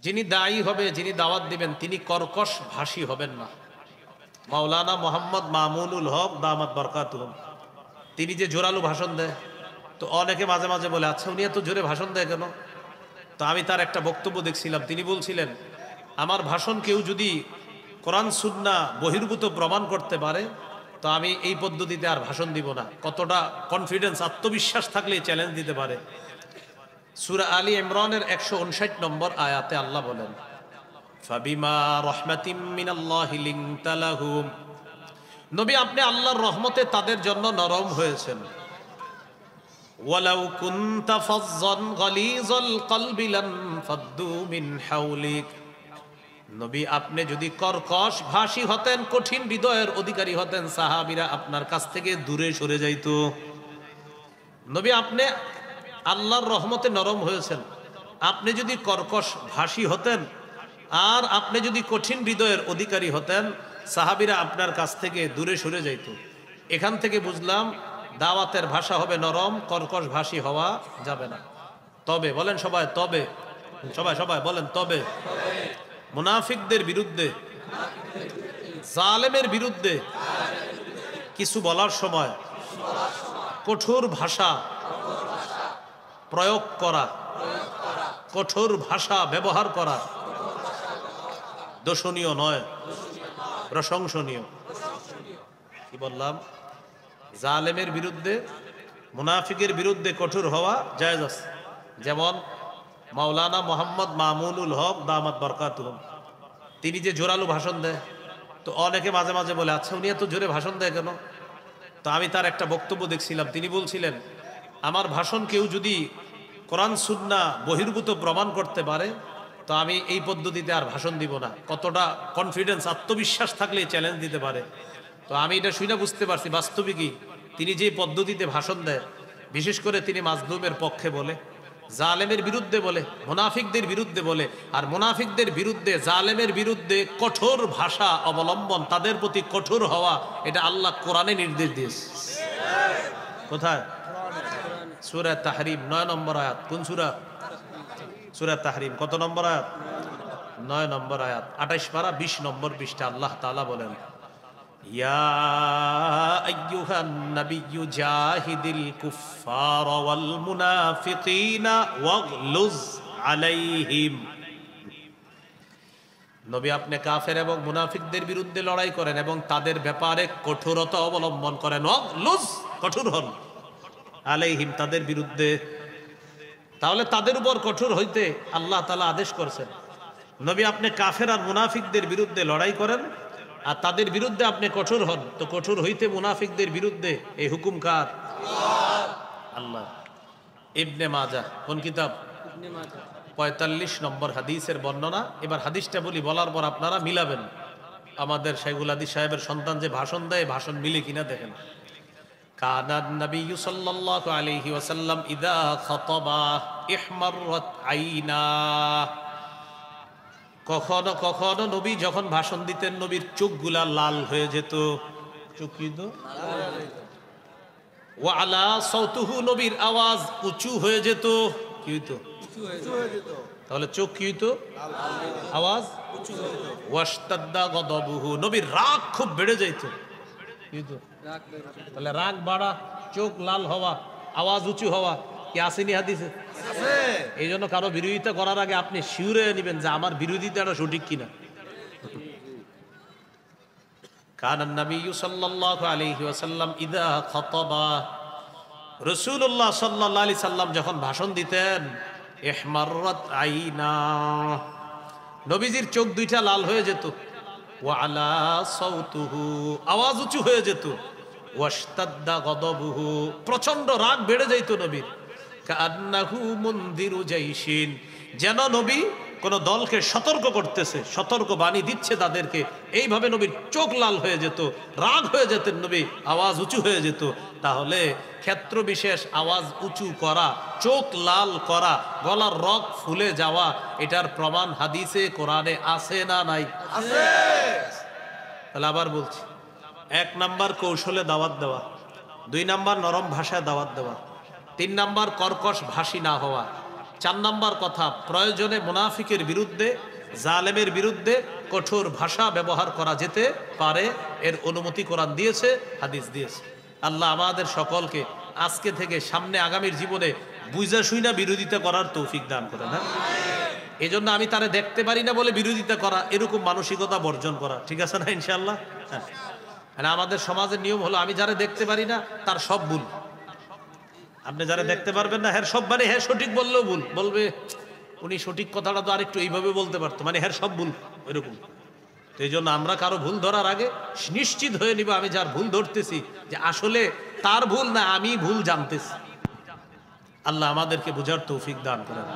যিনি দায়ী হবে, যিনি দাওয়াত দিবেন, তিনি কর্কশ ভাষী হবেন না। মাওলানা মোহাম্মদ মামুনুল হক দামাত বরকাতুহুম, তিনি যে জোরালো ভাষণ দেয়, তো অনেকে মাঝে মাঝে বলে, আচ্ছা উনি এত জোরে ভাষণ দেয় কেন? তো আমি তার একটা বক্তব্য দেখছিলাম, তিনি বলছিলেন, আমার ভাষণ কেউ যদি কোরআন সুন্নাহ বহির্ভূত প্রমাণ করতে পারে তো আমি এই পদ্ধতিতে আর ভাষণ দিব না। কতটা কনফিডেন্স, আত্মবিশ্বাস থাকলে চ্যালেঞ্জ দিতে পারে। সূরা আলী ইমরানের 159 নম্বর আয়াতে আল্লাহ বলেন, ফাবিমা রাহমাতিম মিনাল্লাহি লিনতা লাহুম, নবী আপনি আল্লাহর রহমতে তাদের জন্য নরম হয়েছেন। ওয়ালাউ কুনতা ফাজ্জান গালিজাল কলবি লানফাদ্দু মিন হাওলিক, নবী আপনি যদি কর্কশ ভাষী হতেন, কঠিন হৃদয়ের অধিকারী হতেন, সাহাবীরা আপনার কাছ থেকে দূরে সরে যাইত। নবী আপনি আল্লাহর রহমতে নরম হয়েছেন, আপনি যদি কর্কশ ভাষী হতেন আর আপনি যদি কঠিন হৃদয়ের অধিকারী হতেন, সাহাবীরা আপনার কাছ থেকে দূরে সরে যাইত। এখান থেকে বুঝলাম দাওয়াতের ভাষা হবে নরম, কর্কশ ভাষী হওয়া যাবে না। তবে বলেন সবাই, তবে সবাই বলেন, তবে মুনাফিকদের বিরুদ্ধে, জালেমের বিরুদ্ধে কিছু বলার সময় কঠোর ভাষা প্রয়োগ করা, কঠোর ভাষা ব্যবহার করা দোষণীয় নয়, প্রশংসনীয়। কি বললাম? জালেমের বিরুদ্ধে, মুনাফিকের বিরুদ্ধে কঠোর হওয়া জায়েজ আছে। যেমন মাওলানা মোহাম্মদ মামুনুল হক দামাত বরকাতুহুম, তিনি যে জোরালো ভাষণ দেয়, তো অনেকে মাঝে মাঝে বলে, আচ্ছা উনি এত জোরে ভাষণ দেয় কেন? তো আমি তার একটা বক্তব্য দেখছিলাম, তিনি বলছিলেন, আমার ভাষণ কেউ যদি কোরআন সুন্নাহ বহির্ভূত প্রমাণ করতে পারে তো আমি এই পদ্ধতিতে আর ভাষণ দিব না। কতটা কনফিডেন্স, আত্মবিশ্বাস থাকলে চ্যালেঞ্জ দিতে পারে। তো আমি এটা শুনে বুঝতে পারছি বাস্তবিকই তিনি যে পদ্ধতিতে ভাষণ দেয়, বিশেষ করে তিনি মাজলুমের পক্ষে বলে, জালেমের বিরুদ্ধে বলে, মুনাফিকদের বিরুদ্ধে বলে। আর মুনাফিকদের বিরুদ্ধে, জালেমের বিরুদ্ধে কঠোর ভাষা অবলম্বন, তাদের প্রতি কঠোর হওয়া, এটা আল্লাহ কোরআনে নির্দেশ দিয়েছে। কোথায়? সূরা তাহরিম 9 নম্বর আয়াত। কোন সূরা? সূরা তাহরিম। কত নম্বর আয়াত? 9 নম্বর আয়াত, 28 পারা 20 নম্বর পৃষ্ঠা। আল্লাহ তাআলা বলেন, ইয়া আইয়ুহান নাবিয়্যু জাহিদিল কুফফার ওয়াল মুনাফিকিনা ওয়াগলুজ আলাইহিম, নবী আপনি কাফের এবং মুনাফিকদের বিরুদ্ধে লড়াই করেন এবং তাদের ব্যাপারে কঠোরতা অবলম্বন করেন। ওয়াগলুজ, কঠোর হন, আলাইহিম, তাদের বিরুদ্ধে। তাহলে তাদের উপর কঠোর হইতে আল্লাহ তাআলা আদেশ করছেন। নবী আপনি কাফের আর মুনাফিকদের বিরুদ্ধে লড়াই করেন আর তাদের বিরুদ্ধে আপনি কঠোর হন। তো কঠোর হইতে মুনাফিকদের বিরুদ্ধে এই হুকুম কার? আল্লাহ। ইবনে মাজাহ, কোন কিতাব? 45 নম্বর হাদিসের বর্ণনা। এবার হাদিসটা বলি, বলার পর আপনারা মিলাবেন। আমাদের শাইখুল হাদিস সাহেবের সন্তান যে ভাষণ দেয়, ভাষণ মিলে কিনা দেখেন। কানান নবিয়্যু সাল্লাল্লাহু আলাইহি ওয়াসাল্লাম ইযা খাতাবা ইহমাররাত আইনা, কখনো কখনো নবী যখন ভাষণ দিতেন নবীর চোখগুলা লাল হয়ে যেত। চোখ কি তো? ওয়া আলা সাউতুহু, নবীর আওয়াজ উঁচু হয়ে যেত। কি হইতো? তাহলে চোখ কি হইতো? আওয়াজ উঁচু হয়ে যেত। ওয়াশতাদ্দা গদাবুহু, নবীর রাগ খুব বেড়ে যাইত। কি হইতো? তাহলে রাগ বাড়া, চোখ লাল হওয়া, আওয়াজ উঁচু হওয়া, কি আসেনি হাদিসে? এই জন্য কারো বিরোধিতা করার আগে আপনি শিউরে নেবেন যে আমার বিরোধিতাটা সঠিক কিনা। কানান নবিয়্যু সাল্লাল্লাহু আলাইহি ওয়াসাল্লাম ইযা খাতাবা, রাসূলুল্লাহ সাল্লাল্লাহু আলাইহি সাল্লাম যখন ভাষণ দিতেন, ইহমাররাত আইনা, নবীজির চোখ দুইটা লাল হয়ে যেত। ওয়া আলা সাউতুহু, আওয়াজ উঁচু হয়ে যেত। ওয়াশতাদ্দা গদাবুহু, প্রচন্ড রাগ বেড়ে যাইত নবীর। কান্নাহু মুনদিরু জাইশিন, যেন নবী কোন দলকে সতর্ক করতেছে, সতর্ক বাণী দিচ্ছে তাদেরকে। এইভাবে নবীর চোখ লাল হয়ে যেত, রাগ হয়ে যেতেন নবী, আওয়াজ উঁচু হয়ে যেত। তাহলে ক্ষেত্র বিশেষ আওয়াজ উঁচু করা, চোখ লাল করা, গলার রগ ফুলে যাওয়া, এটার প্রমাণ হাদিসে কোরআনে আছে না নাই? আছে। তাহলে আবার বলছি, 1 নাম্বার কৌশলে দাওয়াত দেওয়া, 2 নাম্বার নরম ভাষায় দাওয়াত দেওয়া, 3 নাম্বার কর্কশ ভাষী না হওয়া, 4 নাম্বার কথা, প্রয়োজনে মুনাফিকের বিরুদ্ধে, জালেমের বিরুদ্ধে কঠোর ভাষা ব্যবহার করা যেতে পারে, এর অনুমতি কোরআন দিয়েছে, হাদিস দিয়েছে। আল্লাহ আমাদের সকলকে আজকে থেকে সামনে আগামীর জীবনে বুঝা শুইনা বিরোধিতা করার তৌফিক দান করেন। হ্যাঁ, এই জন্য আমি তারে দেখতে পারি না বলে বিরোধিতা করা, এরকম মানসিকতা বর্জন করা, ঠিক আছে না ইনশাল্লাহ? হ্যাঁ, আমাদের সমাজের নিয়ম হলো আমি যারা দেখতে পারি না তার সব ভুল। আপনি যারা দেখতে পারবেন না হ্যাঁ সব, মানে হ্যাঁ সঠিক বললেও ভুল, বলবে উনি সঠিক কথাটা তো আরেকটু এইভাবে বলতে পারতো, মানে হ্যাঁ সব ভুল ওইরকম। তো এই জন্য আমরা কারো ভুল ধরার আগে নিশ্চিত হয়ে নিব আমি যার ভুল ধরতেছি যে আসলে তার ভুল না, আমি ভুল জানতেছি। আল্লাহ আমাদেরকে বুঝার তৌফিক দান করেন।